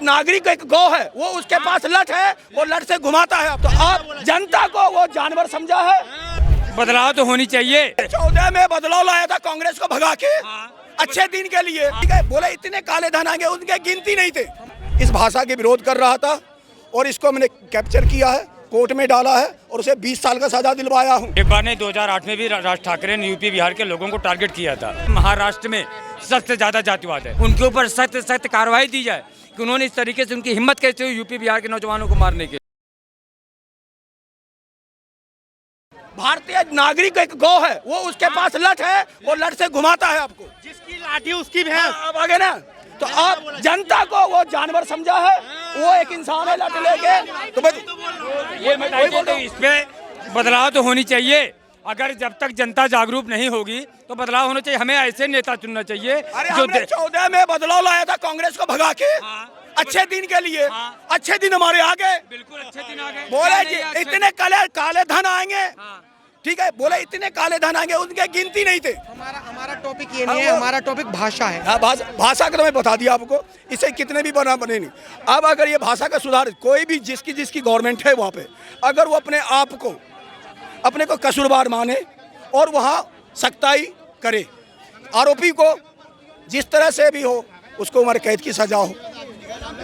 नागरिक एक गौ है, वो उसके पास लठ है, वो लठ से घुमाता है। तो आप जनता को वो जानवर समझा है। बदलाव तो होनी चाहिए। 14 में बदलाव लाया था कांग्रेस को भगा के, अच्छे दिन के लिए। ठीक है, बोले इतने काले धन आएंगे, उनके गिनती नहीं थे। इस भाषा के विरोध कर रहा था और इसको मैंने कैप्चर किया है, कोर्ट में डाला है और उसे 20 साल का सजा दिलवाया हूँ। एक बार नहीं, 2008 में भी राज ठाकरे ने यूपी बिहार के लोगों को टारगेट किया था। महाराष्ट्र में सबसे ज्यादा जातिवाद है, उनके ऊपर सख्त कार्रवाई दी जाए कि उन्होंने इस तरीके से, उनकी हिम्मत कैसे हुई यूपी बिहार के नौजवानों को मारने के। भारतीय नागरिक एक गौ है, वो उसके पास लठ है, वो लठ से घुमाता है आपको। जिसकी लाठी उसकी भैंस। अब आगे ना, तो आप जनता को वो जानवर समझा है। वो एक इंसान है लठ लेके। तो इस पे बदलाव तो होनी चाहिए। अगर जब तक जनता जागरूक नहीं होगी तो बदलाव होना चाहिए। हमें ऐसे नेता चुनना चाहिए जो 14 में बदलाव लाया था कांग्रेस को भगा के, अच्छे दिन के लिए। अच्छे दिन हमारे आ गए, बिल्कुल अच्छे दिन आ गए। बोले कि इतने काले धन आएंगे। ठीक है, बोले इतने काले धन आएंगे, उनके गिनती नहीं थे। हमारा टॉपिक ये नहीं है, हमारा टॉपिक भाषा है। हाँ, भाषा का तो मैं बता दिया आपको, इसे कितने भी बने नहीं। अब अगर ये भाषा का सुधार, कोई भी जिसकी गवर्नमेंट है वहाँ पे, अगर वो अपने को कसूरवार माने और वहाँ सख्ताई करे, आरोपी को जिस तरह से भी हो उसको उम्र कैद की सजा हो,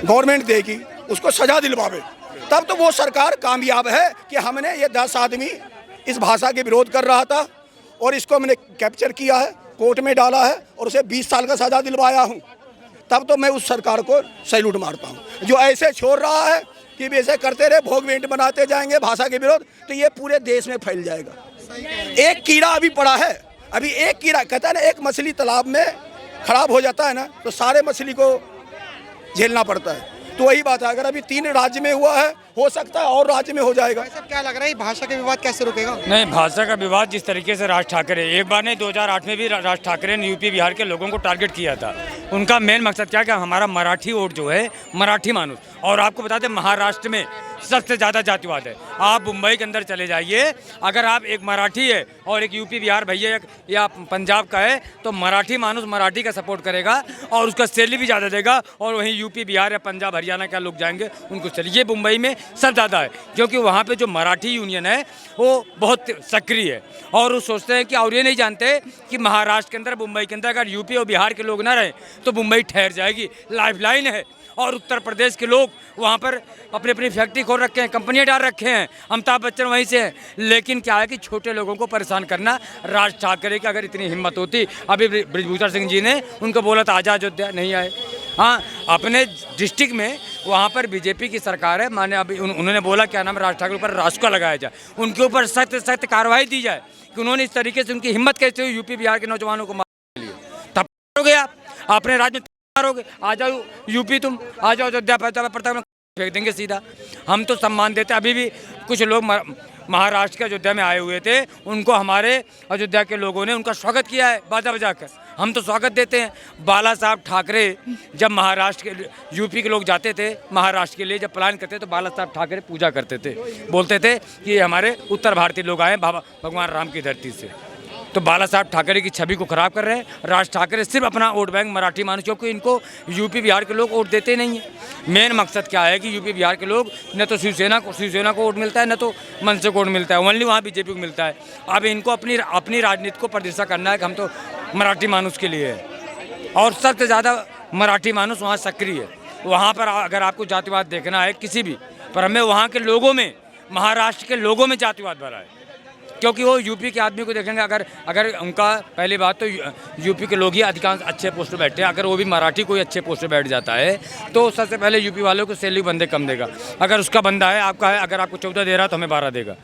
गवर्नमेंट देगी, उसको सजा दिलवावे, तब तो वो सरकार कामयाब है। कि हमने ये 10 आदमी इस भाषा के विरोध कर रहा था और इसको मैंने कैप्चर किया है, कोर्ट में डाला है और उसे 20 साल का सजा दिलवाया हूँ, तब तो मैं उस सरकार को सैल्यूट मारता हूँ। जो ऐसे छोड़ रहा है कि वैसे करते रहे, भोग वेंट बनाते जाएंगे भाषा के विरोध, तो ये पूरे देश में फैल जाएगा। एक कीड़ा अभी पड़ा है, अभी एक कीड़ा, कहता है ना, एक मछली तालाब में खराब हो जाता है ना, तो सारे मछली को झेलना पड़ता है। तो वही बात है, अगर अभी 3 राज्य में हुआ है, हो सकता है और राज्य में हो जाएगा। सब क्या लग रहा है, भाषा का विवाद कैसे रुकेगा? नहीं, भाषा का विवाद जिस तरीके से राज ठाकरे, एक बार नहीं, 2008 में भी राज ठाकरे ने यूपी बिहार के लोगों को टारगेट किया था। उनका मेन मकसद क्या, हमारा मराठी वोट जो है, मराठी मानुस। और आपको बता दें, महाराष्ट्र में सबसे ज़्यादा जातिवाद है। आप मुंबई के अंदर चले जाइए, अगर आप एक मराठी है और एक यूपी बिहार भैया या पंजाब का है, तो मराठी मानुस मराठी का सपोर्ट करेगा और उसका सैलरी भी ज़्यादा देगा। और वहीं यूपी बिहार या पंजाब हरियाणा के लोग जाएंगे, उनको चलिए। मुंबई में सब ज़्यादा है, क्योंकि वहाँ पे जो मराठी यूनियन है वो बहुत सक्रिय है। और वो सोचते हैं कि, और ये नहीं जानते कि महाराष्ट्र के अंदर, मुंबई के अंदर अगर यूपी और बिहार के लोग ना रहें तो मुंबई ठहर जाएगी। लाइफलाइन है। और उत्तर प्रदेश के लोग वहाँ पर अपनी अपनी फैक्ट्री खोल रखे हैं, कंपनियाँ डाल रखे हैं, अमिताभ बच्चन वहीं से हैं। लेकिन क्या है कि छोटे लोगों को परेशान करना, राज ठाकरे की अगर इतनी हिम्मत होती, अभी बृजभूषण सिंह जी ने उनको बोला था आजा अयोध्या, नहीं आए। हाँ, अपने डिस्ट्रिक्ट में वहाँ पर बीजेपी की सरकार है, माने अभी उन्होंने बोला क्या नाम, राज ठाकरे पर रासुका लगाया जाए, उनके ऊपर सख्त कार्रवाई दी जाए कि उन्होंने इस तरीके से, उनकी हिम्मत कैसे हुई यूपी बिहार के नौजवानों को मारने के लिए। तब करोगे आप अपने राज्य में, मारोगे, आ जाओ यूपी, तुम आ जाओ अयोध्या, पड़ता फेंक देंगे सीधा। हम तो सम्मान देते। अभी भी कुछ लोग महाराष्ट्र के अयोध्या में आए हुए थे, उनको हमारे अयोध्या के लोगों ने उनका स्वागत किया है बाजा बजा कर। हम तो स्वागत देते हैं। बाला साहब ठाकरे जब महाराष्ट्र के, यूपी के लोग जाते थे महाराष्ट्र के लिए, जब प्लान करते तो बाला साहब ठाकरे पूजा करते थे, बोलते थे कि ये हमारे उत्तर भारतीय लोग आए भगवान राम की धरती से। तो बाला साहब ठाकरे की छवि को खराब कर रहे हैं। राज ठाकरे सिर्फ अपना वोट बैंक मराठी मानुस, क्योंकि इनको यूपी बिहार के लोग वोट देते नहीं हैं। मेन मकसद क्या है कि यूपी बिहार के लोग, न तो शिवसेना को वोट मिलता है, न तो मनसे को वोट मिलता है, ओनली वहाँ बीजेपी को मिलता है। अब इनको अपनी राजनीति को प्रदर्शित करना है कि हम तो मराठी मानुस के लिए है। और सबसे ज़्यादा मराठी मानुस वहाँ सक्रिय है। वहाँ पर अगर आपको जातिवाद देखना है किसी भी, पर हमें वहाँ के लोगों में, महाराष्ट्र के लोगों में जातिवाद भरा है, क्योंकि वो यूपी के आदमी को देखेंगे। अगर उनका, पहली बात तो यूपी के लोग ही अधिकांश अच्छे पोस्ट पर बैठे हैं। अगर वो भी मराठी कोई अच्छे पोस्ट पर बैठ जाता है तो सबसे पहले यूपी वालों को सैलरी बंदे कम देगा। अगर उसका बंदा है, आपका है, अगर आपको 14 दे रहा तो हमें 12 देगा।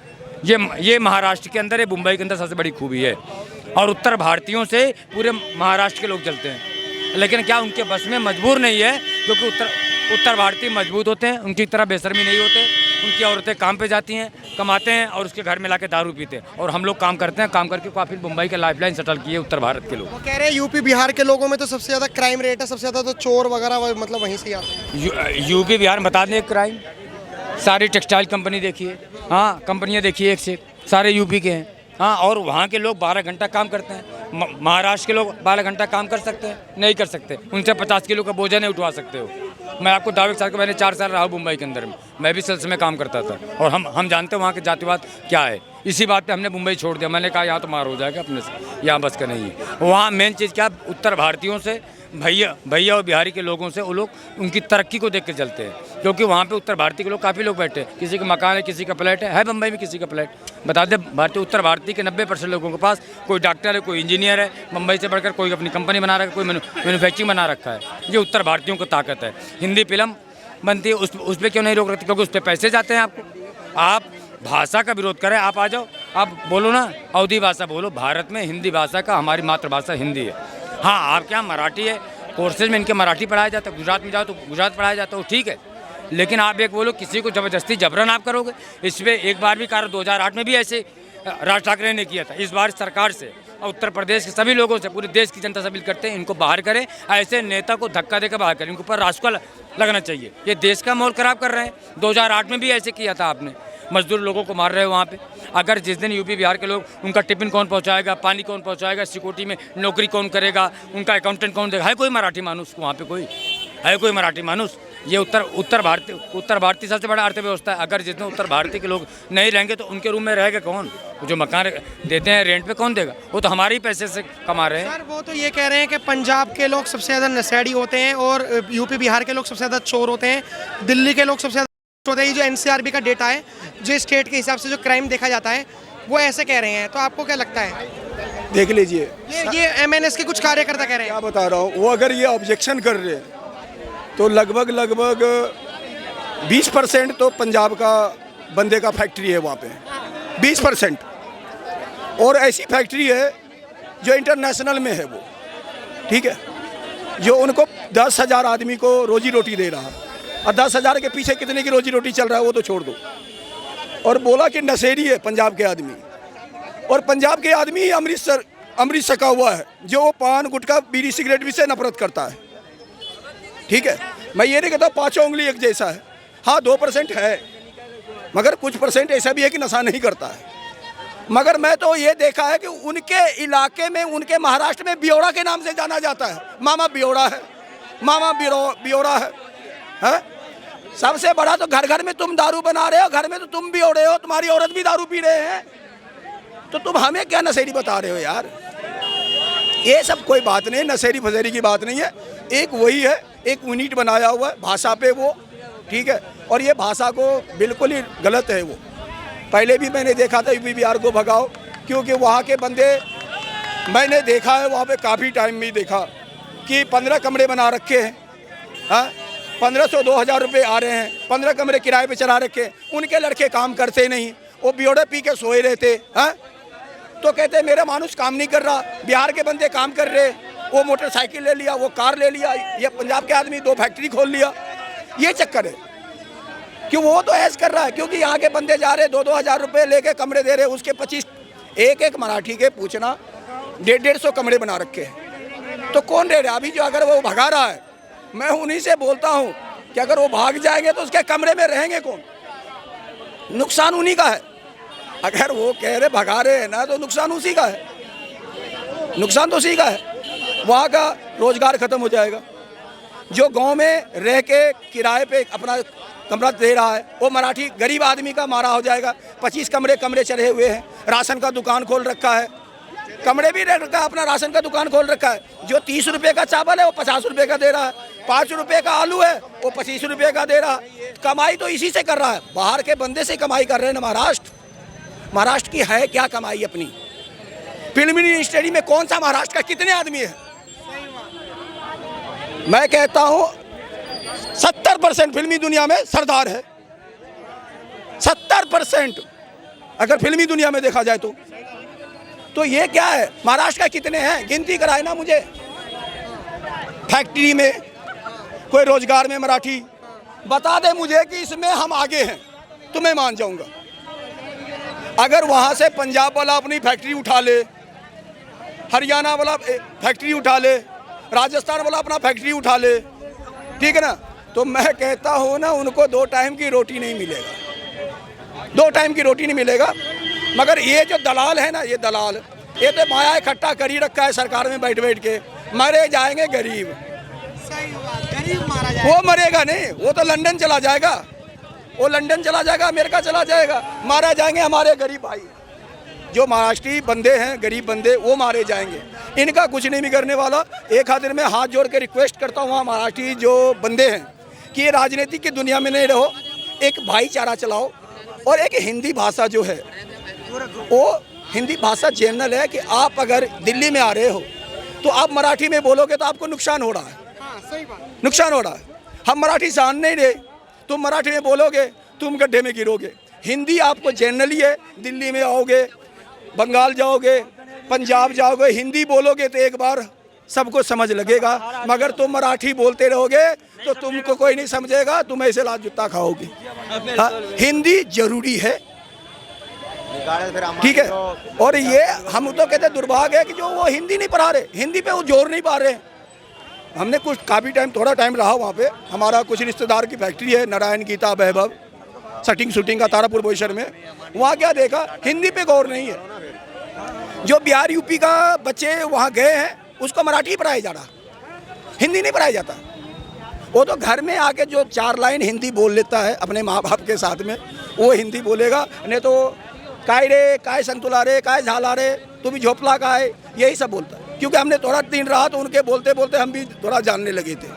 ये महाराष्ट्र के अंदर है, मुंबई के अंदर सबसे बड़ी खूबी है। और उत्तर भारतीयों से पूरे महाराष्ट्र के लोग चलते हैं, लेकिन क्या उनके बस में मजबूर नहीं है, क्योंकि उत्तर भारतीय मजबूत होते हैं, उनकी तरह बेशर्मी नहीं होते। उनकी औरतें काम पे जाती हैं, कमाते हैं और उसके घर में लाके दारू पीते हैं। और हम लोग काम करते हैं, काम करके काफ़ी मुंबई के लाइफलाइन सेटल किए उत्तर भारत के लोग। वो कह रहे हैं यूपी बिहार के लोगों में तो सबसे ज़्यादा क्राइम रेट है, सबसे ज़्यादा तो चोर वगैरह मतलब वहीं से आते हैं। यूपी बिहार में बता दें क्राइम, सारी टेक्सटाइल कंपनी देखिए, हाँ कंपनियाँ देखिए, एक से सारे यूपी के हैं। हाँ, और वहाँ के लोग 12 घंटा काम करते हैं। महाराष्ट्र के लोग 12 घंटा काम कर सकते हैं? नहीं कर सकते। उनसे 50 किलो का बोझा नहीं उठवा सकते हो। मैं आपको दावे के साथ, मैंने 4 साल रहा मुंबई के अंदर में, मैं भी सेल्स में काम करता था और हम जानते हैं वहाँ के जातिवाद क्या है। इसी बात पे हमने मुंबई छोड़ दिया। मैंने कहा यहाँ तो मार हो जाएगा अपने से, यहाँ बस का नहीं है। वहाँ मेन चीज़ क्या, उत्तर भारतीयों से, भैया और बिहारी के लोगों से, वो लोग उनकी तरक्की को देख के चलते हैं, क्योंकि वहाँ पे उत्तर भारतीय के लोग काफ़ी लोग बैठे हैं। किसी का मकान है, किसी का फ्लैट है बम्बई में किसी का फ्लैट। बता दें, उत्तर भारतीय के 90% लोगों के पास कोई डॉक्टर है, कोई इंजीनियर है, मुंबई से बढ़कर कोई अपनी कंपनी बना रखा है, कोई मैन्युफैक्चरिंग बना रखा है। ये उत्तर भारतीयों को ताकत है। हिंदी फिल्म बनती है, उस पर क्यों नहीं रोक रखती? क्योंकि उस पर पैसे जाते हैं आपको। आप भाषा का विरोध करें, आप आ जाओ, आप बोलो ना अवधी भाषा बोलो। भारत में हिंदी भाषा का, हमारी मातृभाषा हिंदी है। हाँ, आपके यहाँ मराठी है, कोर्सेज में इनके मराठी पढ़ाया जाता है, गुजरात में जाओ तो गुजरात पढ़ाया जाता है, वो ठीक है। लेकिन आप एक बोलो, किसी को ज़बरदस्ती जबरन आप करोगे। इस पर एक बार भी कार्य 2008 में भी ऐसे राज ठाकरे ने किया था। इस बार सरकार से और उत्तर प्रदेश के सभी लोगों से, पूरे देश की जनता से अपील करते हैं, इनको बाहर करें। ऐसे नेता को धक्का देकर बाहर करें, इनके ऊपर राजकुआ लगना चाहिए। ये देश का माहौल ख़राब कर रहे हैं। 2008 में भी ऐसे किया था आपने, मजदूर लोगों को मार रहे हो वहाँ पे। अगर जिस दिन यूपी बिहार के लोग, उनका टिफिन कौन पहुँचाएगा, पानी कौन पहुँचाएगा, सिक्योरिटी में नौकरी कौन करेगा, उनका अकाउंटेंट कौन देगा? है कोई मराठी मानुस वहाँ पे? कोई है कोई मराठी मानुस? ये उत्तर भारतीय सबसे बड़ा अर्थव्यवस्था है। अगर जितने उत्तर भारतीय के लोग नहीं रहेंगे तो उनके रूम में रहेगा कौन? जो मकान देते हैं रेंट पे, कौन देगा? वो तो हमारे ही पैसे से कमा रहे हैं। सर, वो तो ये कह रहे हैं कि पंजाब के लोग सबसे ज़्यादा नशेड़ी होते हैं और यूपी बिहार के लोग सबसे ज़्यादा चोर होते हैं, दिल्ली के लोग सबसे ज़्यादा होते हैं। जो एनसीआरबी का डेटा है, जो स्टेट के हिसाब से जो क्राइम देखा जाता है, वो ऐसे कह रहे हैं। तो आपको क्या लगता है? देख लीजिए, ये एमएनएस के कुछ कार्यकर्ता कह रहे हैं। क्या बता रहा हूँ, वो अगर ये ऑब्जेक्शन कर रहे हैं तो लगभग 20% तो पंजाब का बंदे का फैक्ट्री है वहाँ पे, 20%। और ऐसी फैक्ट्री है जो इंटरनेशनल में है वो, ठीक है, जो उनको 10,000 आदमी को रोजी रोटी दे रहा है। और 10,000 के पीछे कितने की रोजी रोटी चल रहा है वो तो छोड़ दो। और बोला कि नशेड़ी है पंजाब के आदमी, और पंजाब के आदमी ही अमृत सका हुआ है, जो पान गुटखा बीड़ी सिगरेट भी से नफरत करता है, ठीक है। मैं ये नहीं कहता 5 उंगली एक जैसा है, हाँ 2% है, मगर कुछ % ऐसा भी है कि नशा नहीं करता है। मगर मैं तो ये देखा है कि उनके इलाके में, उनके महाराष्ट्र में बियोड़ा के नाम से जाना जाता है। मामा बियोड़ा है, मामा बियोड़ा है। सबसे बड़ा तो घर घर में तुम दारू बना रहे हो, घर में तो तुम भी बियोड़े हो, तुम्हारी औरत भी दारू पी रहे हैं, तो तुम हमें क्या नशेड़ी बता रहे हो यार? ये सब कोई बात नहीं, नशेड़ी फसेरी की बात नहीं है। एक वही है, एक यूनिट बनाया हुआ है भाषा पे वो, ठीक है। और ये भाषा को बिल्कुल ही गलत है वो। पहले भी मैंने देखा था यूपी बिहार को भगाओ, क्योंकि वहाँ के बंदे, मैंने देखा है वहाँ पे काफ़ी टाइम में देखा कि 15 कमरे बना रखे हैं, हाँ 1500-2000 रुपये आ रहे हैं, 15 कमरे किराए पे चला रखे। उनके लड़के काम करते नहीं, वो बियोड़े पी के सोए रहते, हाँ तो कहते मेरा मानुस काम नहीं कर रहा। बिहार के बंदे काम कर रहे, वो मोटरसाइकिल ले लिया, वो कार ले लिया। ये पंजाब के आदमी 2 फैक्ट्री खोल लिया। ये चक्कर है कि वो तो ऐसे कर रहा है, क्योंकि यहाँ के बंदे जा रहे 2-2 हज़ार रुपये लेके कमरे दे रहे, उसके 25 एक मराठी के पूछना 150-150 कमरे बना रखे हैं। तो कौन रह रहा? अभी जो अगर वो भगा रहा है, मैं उन्हीं से बोलता हूँ कि अगर वो भाग जाएंगे तो उसके कमरे में रहेंगे कौन? नुकसान उन्हीं का है। अगर वो कह रहे भगा रहे हैं ना, तो नुकसान उसी का है, नुकसान तो उसी का है। वहाँ का रोजगार खत्म हो जाएगा। जो गांव में रह के किराए पे अपना कमरा दे रहा है, वो मराठी गरीब आदमी का मारा हो जाएगा। 25 कमरे चढ़े हुए हैं, राशन का दुकान खोल रखा है, कमरे भी रह रखा है, अपना राशन का दुकान खोल रखा है। जो 30 रुपये का चावल है वो 50 रुपये का दे रहा है, 5 रुपये का आलू है वो 25 रुपये का दे रहा है। कमाई तो इसी से कर रहा है, बाहर के बंदे से कमाई कर रहे हैं ना। महाराष्ट्र की है क्या कमाई अपनी? फिल्म इंडस्ट्री में कौन सा महाराष्ट्र का कितने आदमी है? मैं कहता हूँ 70% फिल्मी दुनिया में सरदार है, 70% अगर फिल्मी दुनिया में देखा जाए तो ये क्या है? महाराष्ट्र का कितने हैं? गिनती कराए ना मुझे। फैक्ट्री में, कोई रोजगार में मराठी बता दे मुझे कि इसमें हम आगे हैं, तो मैं मान जाऊंगा। अगर वहाँ से पंजाब वाला अपनी फैक्ट्री उठा ले, हरियाणा वाला फैक्ट्री उठा ले, राजस्थान वाला अपना फैक्ट्री उठा ले, ठीक है ना, तो मैं कहता हूँ ना, उनको 2 टाइम की रोटी नहीं मिलेगा, 2 टाइम की रोटी नहीं मिलेगा। मगर ये जो दलाल है ना, ये दलाल, ये तो माया इकट्ठा कर ही रखा है सरकार में बैठ बैठ के। मरे जाएंगे गरीब, सही बात, गरीब मारा जाएगा। वो मरेगा नहीं, वो तो लंदन चला जाएगा, वो लंदन चला जाएगा, अमेरिका चला जाएगा, मारा जाएंगे हमारे गरीब भाई जो महाराष्ट्री बंदे हैं, गरीब बंदे, वो मारे जाएंगे। इनका कुछ नहीं बिगड़ने वाला। एक खातिर मैं हाथ जोड़ के रिक्वेस्ट करता हूँ वहाँ महाराष्ट्री जो बंदे हैं कि ये राजनीति की दुनिया में नहीं रहो, एक भाईचारा चलाओ। और एक हिंदी भाषा जो है वो हिंदी भाषा जनरल है कि आप अगर दिल्ली में आ रहे हो तो आप मराठी में बोलोगे तो आपको नुकसान हो रहा है, नुकसान हो रहा है। हम मराठी जान नहीं रहे, तुम मराठी में बोलोगे तुम गड्ढे में गिरोगे। हिंदी आपको जनरली है, दिल्ली में आओगे, बंगाल जाओगे, पंजाब जाओगे, हिंदी बोलोगे तो एक बार सबको समझ लगेगा, मगर तुम मराठी बोलते रहोगे तो तुमको कोई नहीं समझेगा, तुम ऐसे लात जूता खाओगे। हाँ, हिंदी जरूरी है, ठीक है। और ये हम तो कहते हैं दुर्भाग्य है कि जो वो हिंदी नहीं पढ़ा रहे, हिंदी पे वो जोर नहीं पा रहे। हमने कुछ काफ़ी टाइम, थोड़ा टाइम रहा वहाँ पे, हमारा कुछ रिश्तेदार की फैक्ट्री है नारायण गीता वैभव शूटिंग का तारापुर बोईसर में। वहाँ क्या देखा, हिंदी पे गौर नहीं है। जो बिहार यूपी का बच्चे वहाँ गए हैं उसको मराठी पढ़ाया जा रहा, हिंदी नहीं पढ़ाया जाता। वो तो घर में आके जो 4 लाइन हिंदी बोल लेता है अपने माँ बाप के साथ में, वो हिंदी बोलेगा, नहीं तो काय रे, काय संतुला रे, काय झाला रे, तू भी झोपला का है, यही सब बोलता है। क्योंकि हमने थोड़ा दिन रहा तो उनके बोलते बोलते हम भी थोड़ा जानने लगे थे।